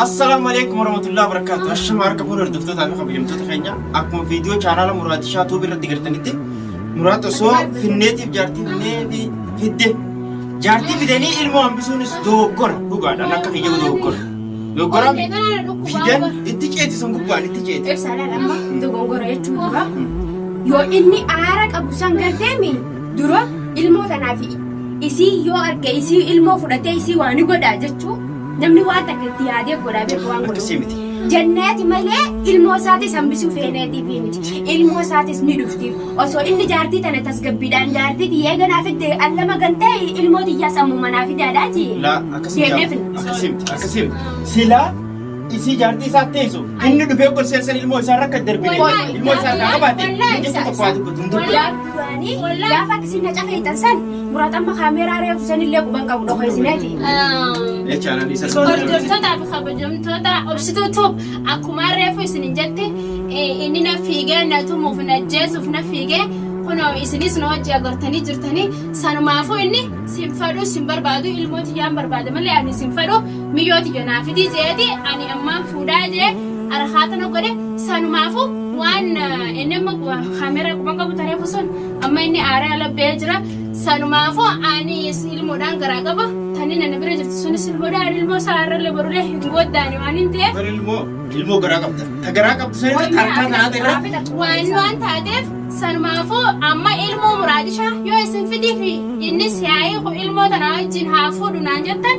السلام عليكم ورحمة الله وبركاته. الشمار كبر الدكتور تابع خبير متوت خينيا. أكمل فيديو channel مراد شاتو بيرد قرتني تي. مراد سو في النت بجارتي النت في الد. جارتي بدني علم أم بسونس دوغور. دوغور أنا كهيجي دوغور. دوغور في دن إتجاه تسمع قبال إتجاه. إبسالة لما دوغور يجوا. يو إني أعرق أبو سانغردمي. درو علمه تنافي. إسي يو أرجع إسي علمه فرده إسي واني قد أجتشو. namni waan takkitti yaadee godhamee bu'aan godhu. Jannaati malee ilmoo isaatis hambisuu feeneetiif miti. Ilmoo isaatis ni dhuftiif. Osoo inni jaartii tana tasgabbiidhaan jaartii tiyyee ganaaf itti allama gan ta'e ilmoo tiyyaa sammuu manaaf idaadhaati. Laa akkasitti. Silaa isii jaartii isaa teessu inni dhufee gorseessan ilmoo isaa rakka darbine ilmoo isaa kaa qabaate inni tokkofaatu kutuun gaafa akkasiin na cafeetan san muratamma kaameeraa reefu sanillee quban qabu dhokeessineeti. Hordoftoota fi kabajamtoota obsituutu akkuma reefu isin jette inni na fiigee na tumuuf na jeesuuf na fiigee kunoo isinis na wajji agartanii jirtanii sanumaafuu inni sin fadhu sin barbaadu ilmooti yaan barbaada malee ani sin fadhu miyyooti jonaafitii jeeti ani ammaan fuudhaa jee arhaata na godhe sanumaafuu waan inni amma kaameeraa quban qabu tareefu sun amma inni aaraa labbee jira sanumaafuu ani ilmoodhaan garaa qaba. Tani nana bira jirtu sunis ilmoodhaan ilmoo saarralle barulee hin goddaani waan hin ta'eef. Ilmoo garaa qabda. Ta garaa qabdu sun tarkaa kanaa irra. Waan taateef sanumaafuu amma ilmoo muraadisha yoo isin fidii fi innis yaa'ee ilmoo tana wajjin haa fuudhu naan jettan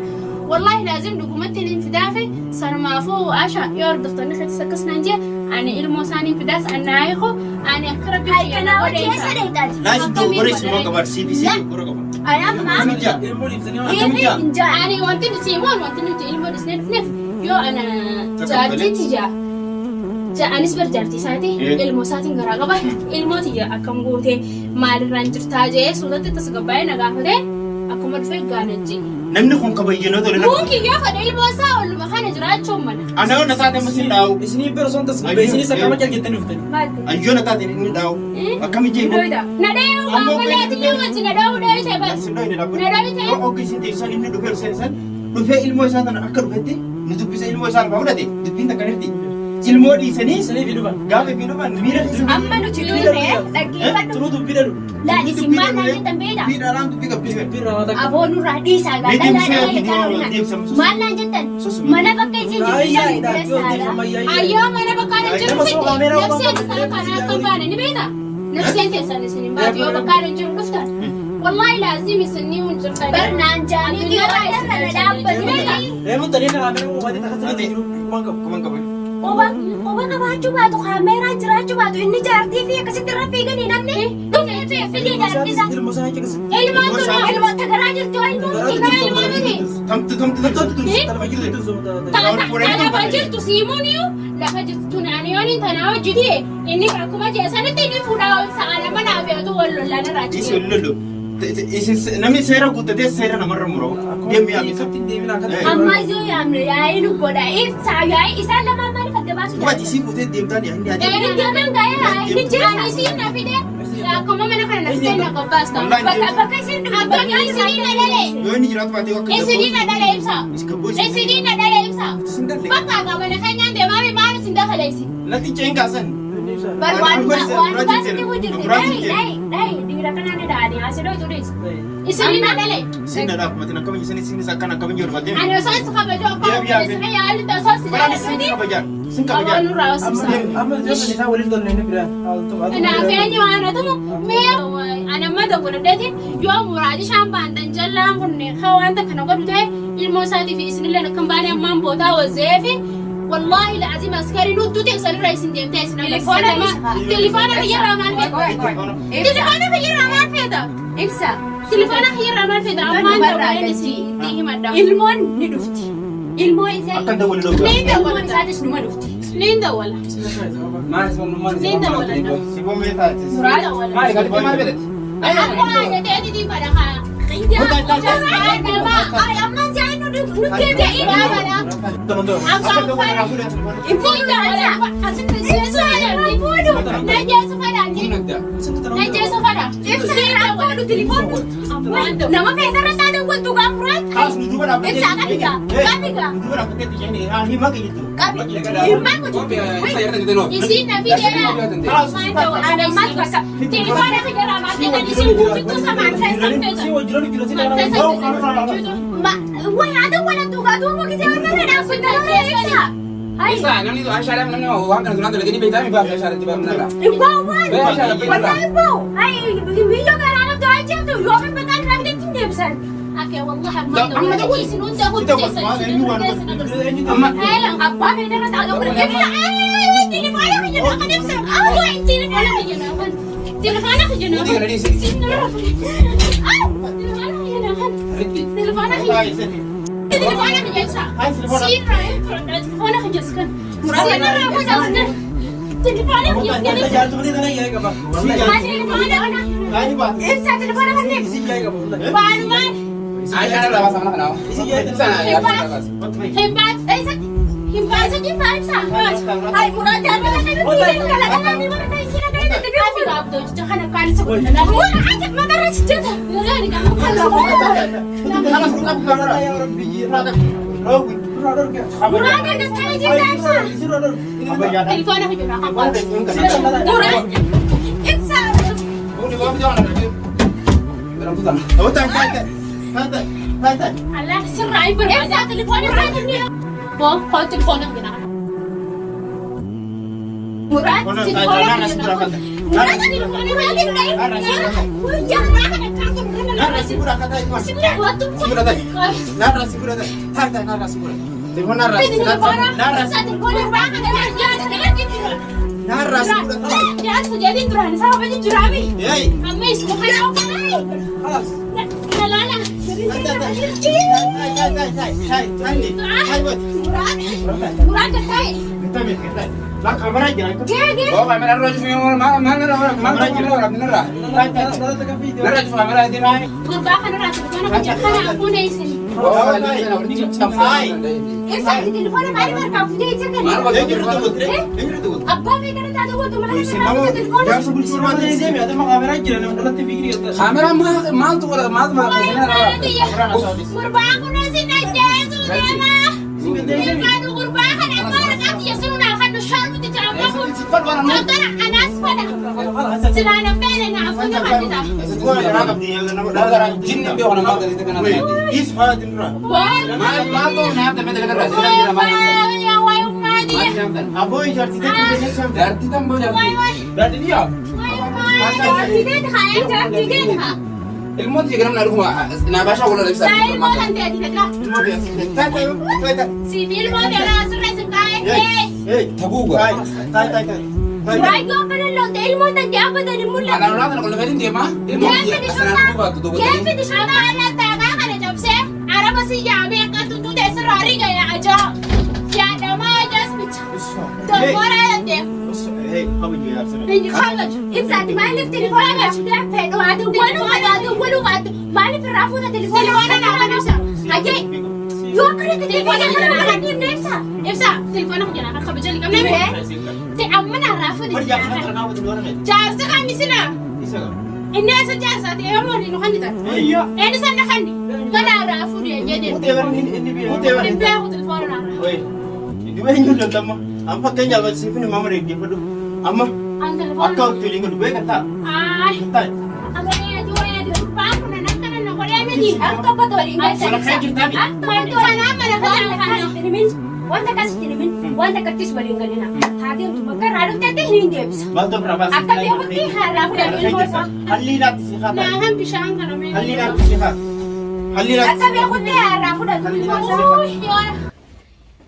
wallahi laazim dhugumatti hin fidaafe sanumaafuu asha yoo hordoftoonni keessatti akkas naan jee ani ilmoo isaanii fidaas annaayihu ani akka rabbi kana hojjeessa dheedhaati. Laashi dogoris immoo gabar CBC gora qaba. Ani wanti nuti immoo wanti nuti ilmoo dhisnee dhufneef yoo ana jaartiitti anis bar jaartii isaati ilmoo isaatiin garaa qaba ilmooti akkam gootee maalirraan jirtaa jee suutatti tasgabbaa'ee na gaafatee akkuma dhufee gaanajji. Namni kun kabayyinoo tole. Munki yoo fedhe ilmoo isaa olluma kana jiraachuun mana. Ana yoo na taate masin dhaa'u. Isinii bira son tasgabee isinis akkama jaljettanii dhuftani. Ayyoo na taate inni dhaa'u. Akkami jeebu. Na dhaa'u maamulaati yoo wajji na dhaa'u dhaa'itee bas. Na dhaa'itee. Ogi isin teessan inni dhufee seensan dhufee ilmoo isaa tana akka dhufetti ni dubbisa ilmoo isaa alfaa fudhate dubbiin takka nirti. Ilmoo dhiisanii Isinii fi dhufan. gaafa fi dhufan miira Amma nuti duunee dhaggeeffadhu. Tunu dubbii dhadhu. Laal isin maal naan jettan beeda? Miidhaan dubbii qabdi. Birraa waan takka. Aboo nurraa dhiisaa gaadha maal naan jettan? Mana bakka isin ayyoo mana bakka hin jiru fidde nafseen isaa kana akka baane ni beekta nafseen teessan isin hin baatu yoo bakka hin jiru dhuftan wallahi laazim isinii hin jirtan barnaan jaanii dhiiraa irra dhaabbatee Reemuun tanii na kaamera uummatee takkatti jiru. Kuman qabu. Oba qabaachuu baatu kaameeraan jiraachuu baatu inni jaartii fi akkasitti irra fiiganii namni dhufee fidee jaartisa. Ilmoo isaa jechuudha. Ilmaan tuni ilmoo tagaraa jirtu ilmoo miti. Tamtu. Lafa jirtu siimuuniyu lafa jirtu naanniyoon tanaa hojjeti inni akkuma jeesanitti inni fuudhaa saala manaa feetu wal lollaan irraa Isin lolu. Namni seera guuttatee seera namarra murau. Deemee yaamisatti. Amma iyyuu yaamne yaa'ii nu godha ibsaa yaa'ii isaan lamaan maaliif adda baasu Wati isii guutee deemtaan yaa'inni ati. Inni deeman gaa'ee inni jira. Ani siin na fide akkuma mana kana nafseen na qophaasta. Bakka isin Akka isinii na dhalee. Yoo inni jiraatu baatee akka Isinii na dhalee ibsa. Isinii na dhalee ibsa. Isin dalle. Bakka qabana keenyaan deemaa maal isin dakaleessi. Lati ceen kaasan. waan baasiti hojjetu dhiira kanaan dhaanii asirra turis. Isinii na dhalee. Isin dhala akkumatiin akkamiin isinis akkan akkamiin jiru baatee. Ani osoo isin kabajoo akka isin yaalli osoo isin Isin kabajaan. Isin kabajaan. Aboon nurraa osibsa. Amma ijoolleen isaa waliin tolle inni biraa. Naafeenyi waan hatumu mee anamma tokko dandeetti yoo muraadi shaambaan danjallaan kunne haa wanta kana godhu ta'e ilmoo isaatii fi isinillee akka hin baane ammaan bootaa wazzee fi wallahi la'azim askari nutu teessan irra isin deemtee isin telefoona kiyyarraa maal feeta? Telefoona kiyyarraa maal feeta? Ibsa. Telefoona kiyyarraa maal feeta? Ammaan dawwaleen isin himadha. Ilmoon ni dhufti. Ilmoo isaa Akka dawwalii dawwalaa. ilmoon isaatis numa dhufti. Niin dawwala. Niin dawwala. Siboon mee taate? Muraa dawwala. Maali galtee maal bedete? Akkuma ajajee didii fadha kaa. Ammaan jaanii nu deebi'ee ilaalaa. Ifuudha asitti jeesu fadhaan. Najeesu fadhaan. Najeesu nama feesarra taate wantu gaafuraat. Kaas nu duuba dhaabbatee. Ibsaa qabiga. Qabiga. Nu duuba dhaabbatee tijjanii hima kiyyitu. Qabiga. Hirmaan kun jiru. Isin na fideera. Ana maal bakka. Telefoona fideera baatee kan isin guutuu samaan keessan feesa. Si wajjira ni jira si Maal dhala. Ma wayyaata wala tuugaa tuuba gisee warra dheeraa kun dhala ibsa. Isa namni tu Aisyah dah namni orang kan tunang tu lagi ni beda ni bahasa Aisyah tiba benar lah. Ibaw wan. Wala ibaw. Ay, video karana to ay jam to. Yo kan bakan ramde tindebsan. Ake wallahi amma da isin unta hutti isin. Amma Alang abba feesarra taate warra dheeraa. Ay, telefoona fideera kan ibsa. Ay, telefoona fideera. Telefoona fideera. ni kan ni sini. Telefoona fideera. Riti. Telefoona fideera. Telefoona fideera. Sirra telefoona fideera. Sirra raafudha. Telefoona Kita fideera. jatuh ni tanah ya kapa. Kaani baat. Ibsa telefoona kan ibsa. Isi ya kapa. Baanumaan Aisyah dah bahasa mana kenal? Sana ya. himbaat himbaasa jibba ibsa. Ay, muraan dama na kayo. Talaga na ni mara tayo sila kayo. Ate gaabdoo jecha kana kaalisa godhana laafee. Wala ajak matara si Jata. Galaani kan kala Kanas nu kabu kamera. Ya orang biji. Rawi. Radar ke? Muraan kan dah tayo jibba ibsa. Isi radar. telefoona fideera kan baatu. Muraan. Ibsa. Oh di bawah jangan ada. Dalam tu tak. Oh tay tay tay. Tay tay. Allah sirraa hin barbaada telefoona fideera. Boo koo telefoona fideera. Muraan. Kono tay tay nana sigura kata. Muraan telefoona fideera. Jangan kan kamu Nana sigura kata itu. Sigura tay. Nana sigura tay. Tay tay nana sigura. Telepon nara. Nara. Nara sigura tay. jadi duraan sama aja jurabi. Hey. Kami semua kan Alas. nalala. Tay tay tay. Tay tay tay. Tay tay. Tay buat. Murad katay. Kita nih kita. Lah kamera jangan. Oh kamera rojo semua mana orang benar lah. Tay tay. Dala tekan video. Benar rojo kamera itu. Gurba kan rasa kana kana aku na isin. Oh ini sana ini Tay. Ibsa di telefoona mari markaa fudee isa kan. Eenyu tuh? Eenyu tuh? Abbaa feesarra taate wantu mara Si mama telefoona. yang sebelum si mama Ini dia ada mah kamera aja nama dalam TV gini kata. Kamera mal tu kalau mal Gurba aku na isin na jesu dema. Kanu gurba kan aku nak ya sunna kan sharbu ti jamu. Tara anas pada. Silana pene na afu na hadita. jin ni orang mal dari tekan ada. Is hal tinra. Mal tu nak tapi tekan ada. Sila mal. Ya wai umadi. Aboy jarti tu jenis yang Dari kita mau jadi. Dari dia. Tidak kaya tidak. Ilmu tu jangan naruh semua. Nak bahasa kalau dah bisa. Dai mo lan dia tidak. ilmu biasa. Tay tay tay. Si bil mo dia na surai sekai. Hey. Tabu Tay gua. tay tay tay. Surai ko pa na lang dahil mo nandiyan dari mula. Anak-anak kalau lepas dia mah. Ilmu dia. Asal aku tu tu. Kaya di sana ala taga kana jabse. Araba si yame ka tutu de sarari gaya aja. Ya dama just bitch. Don't worry at them. Hey, kamu juga harus. Hindi khalaj. Ibsa di maalif telefoona ka sudah fedo adu walu adu. Maalif rafu na telefoona. Telefono na kana sa. Ajay. Yo ka na telefoona ka na natin na Ibsa. Ibsa, telefono ko diyan ka bajali ka nebe. Te amma na rafu de. Pergi apa nak kau tu orang ni? Jarsa kami sina. Isa. Inna sa jarsa te ammo ni no kanita. Iya. Eni sanna kandi. Kana rafu de jede. Utewan ini biar. Utewan. Ni pe ko telefono na. Oi. Ini weh nyudah tamma. Ampa kenya buat sih ni mama regi padu. Amma. Ang telefono. Akau tu lingu dua kata. Ay. Kata. Ang ya juya di pa ko na nakana na ko remedy. Ang kapatuloy nga Wala kaya kita ni. Ito na mana ka. tinimin. Wanda kasi tinimin. Wanda katis baling ganina. Hadi ang magkararo tete hindi Ibsa. Bantu berapa? Akka di ako di harap na ilmo sa. Halila si kata. Nahan bisang ka namin. Halila si kata. Halila. Akka di ako di harap na ilmo sa. Uy, yun.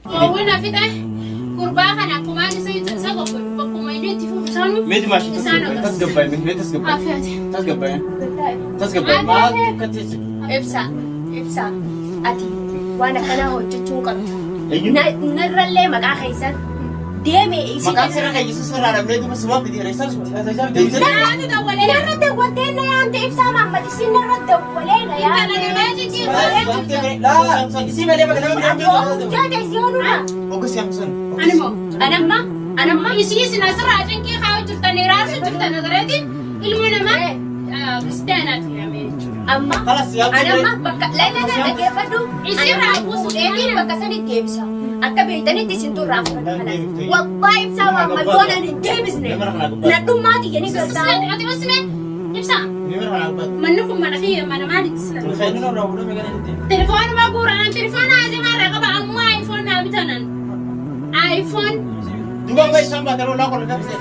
Uwi na fit eh. Kurba ka na kumani sa ito sa ko. Pag kumainit, tifo saan mo? Medyo masih tas gabay. Medyo tas gabay. Afiyat. Tas gabay. Tas gabay. Mahal katis. Ibsa. Ibsa. Ati. Wanda ka na hojjechuu qabdu. Ayun. Narrallee maqaa keessan deeme isii. Maqaan sirra kan Yesus sirraa dhabnee duuba subaaf itti reessaa sun. Nahan ito wala na. Narra dawwattee na yaante Ibsaa Mahammad isin narra dawwalee na yaante. Isi mana dia pakai nama Jaja isii ooludha. Ogus yang sun. Ano mo? Anamma. Anamma. Isi sinasara ajan kii haa jirtanii raarsu jirtan nagareetiin ilma namaa kristiyaanaati yaamee jechuudha. Amma Kalas yaa anamma bakka laila dhaggeeffadhu Isirraa isin buusu fuudheetiin bakka sanitti deebisa. Akka beektanitti isin turraa fudhata kanas. Deebifte. Wabbaa ibsaa waan maltoona hin deebisne. Nama kana gubbaa. Nadhummaati jedhanii galtaa. Ati usme ibsa. Ni mara kana gubbaa. Manni kun mana fi mana maalitti sila. Inni irraa fuudhame kan inni ittiin. Telefoonuma guuraan telefoona ajamaa irraa qaba ammoo iPhone naa bitanan. iPhone Duba mai samba karo la kola kapse.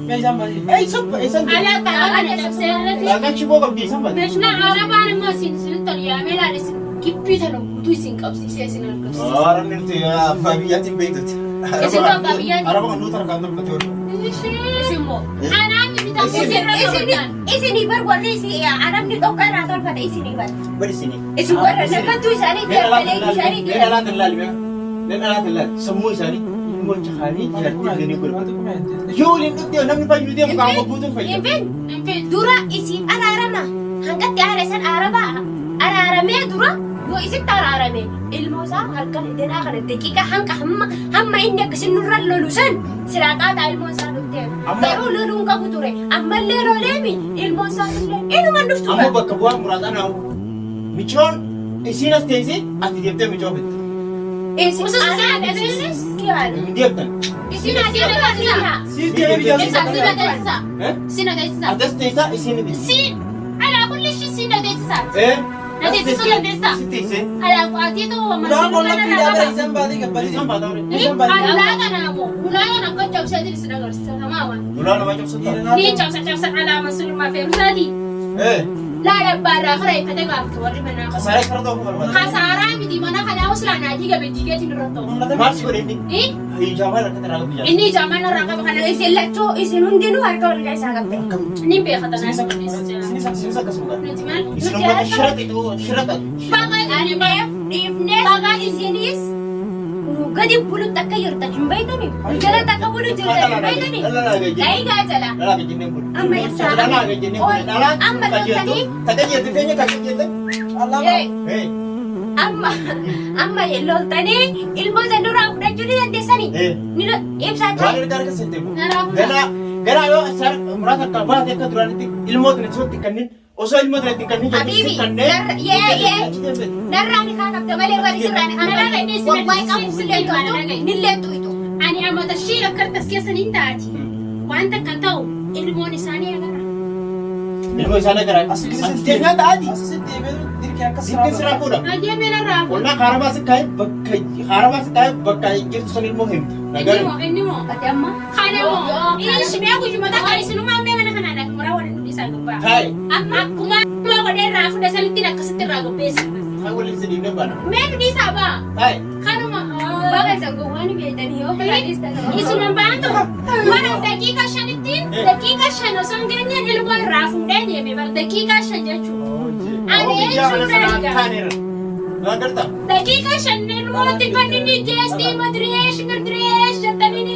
Kan isaan baay'ee. Eh samba samba. ala ta'ala dabsee irratti. La kan chibo kam di samba. Meeshna arabaan immoo sin tolyaamee laalis gibbii tana guutuu isin qabsiisee isin argamsiisa. Orang nirti babiyatin beekut. Isin kan babiyyati. Araba kan nutar kan tor betul. Isin moo anaan bitaa isirra tolfatan. Isinii bar warri arabni dhokka irraa tolfata isinii bar. Bari sini. Isin warra nakattuu isaanii deebilee isaanii Nena la telal me. Nena la telal. Semua isani mo chahani jadi ni guru. Yo lin tu dia namni payu dia muka aku butuh payu. Even dura isin araarama hangatti aresan araba araaramee dura yoo isin araarame ilmoosaa halkan iddeenaa kana daqiiqa hanga hamma inni akkasin nurra lolu san siraaqaataa ilmoosaa dhuftee garuu loluun qabu ture ammallee loleemi ilmoosaa illee inuma dhuftu. Amma bakka bu'aa muraasaa naawu. Michoon isinas teessee ati deemtee michoo bitta. Isin Isinis? Hin deemtan. isin asiin Siin deemee biyyaa Ibsa siin sina teessisa. Eh? Sina teessisa. Atas teessaa isin ni. Sin ala kulli shi sina teessisa. Eh? Nanti susu yang desa. Si teessee. Ala kuati tu Ulaan masih qonna fi dhaabee isaan baatee gabbaliise. Isaan baataa ture. Ni ala kana mo. Ulaya nak kau jauh saja di sedang bersama sama. Dulaan nama cabsata. Ni jauh ala masuk rumah Feruza di. Eh? La ada barang kau yang kata kau tu orang mana. Kasaree karata aku barbaada. Khasara di mana kana usla naji ga bejiga di roto. Maal si godhe inni? Eh? Hijaabaa lakkata irraa gabbiyaa. Ini zaman orang kau kana isin lachuu isin hundinuu harka walirraa isaa qabte. ni be kata nasi. Isinis akkasuma ga'a. Nanti mal. Isin ummata shiraxitu shiraxa. Bagai ani be. Dhiifnees isinis gadi bulutti akka jirtan hin beektani. Jalatti akka bulu jirtan hin beektani. Dhalaa gajjeen. Daayigaa jala. Dhalaa gajjeen kun. Amma ibsaa. Dhalaa gajjeen kun. Dhalaa Amma loltanii. Takajjeetti teenya takajjeetti. Allaa Eh. Amma loltanii ilmoo isa duraa fudhachuu ni dandeessanii. Ni ibsaa Waan ta'e. erga arga seente kun. Naraafudha. Gara yoo isaan muraasa akka baate akka duraanitti ilmoota itti kanneen osoo ilmoota itti kanneen Habibi, narraa ni kaa qabda malee warri sirraa ni kaa qabda. Waggaa qabu sillee to'atu nillee tu'itu. Ani amata shii akkartas keessa ni taati. Wanta kan ta'u ilmoon isaanii agara. Ilmoo isaanii gara keenyaa ta'aati. Asitti deemee dirqee akkas Dirqeen siraa fuudha. Adeemee narraa fuudha. Qonnaa kaarabaa si kaa'e bakka jirtu sun ilmoo himta. Inni moo. Ati amma. Kana moo. Inni shimee gujumata kan isinuma ammee mana kanaa muraa waliin hundi isaa gubbaa. Taa'e. Amma akkuma godhee irraa fuudha sanitti akkasitti irraa gobbeessa. Haa waliin si diinee baana. Mee hundi isaa baa. Taa'e. Kanuma. Baga isa gowwaan beektanii yoo fedhanis ta'e. Isuma baantu. Mana daqiiqa shanitti daqiiqa shan osoo hin geenyeen ilmoo irraa fuudhee deeme bara daqiiqa shan jechuudha. Ani jechuun beekaa. Nagarta. دقيقة عشان الموت الفناني جاستي ما ادري ايش ما ادري ايش جتني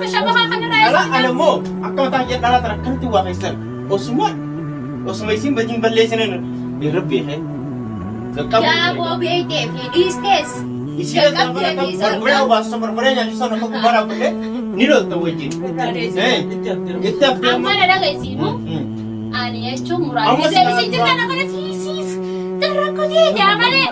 في شبكة خلنا Ala ana mo akka mataa jedha dhala tara kanatti waa keessan osuma isin bajiin balleessinan irrabbii he. Jaaboo beektee fi dhiistees. Isiin barbaree obaasa barbaree nyaachisan akka kubbara godhe ni lolta wajjin. Itti haftee أما أنا دقيقة أنا يشوف مراد. Amma إذا بيصير أنا كنا في ترى كذي يا مالي.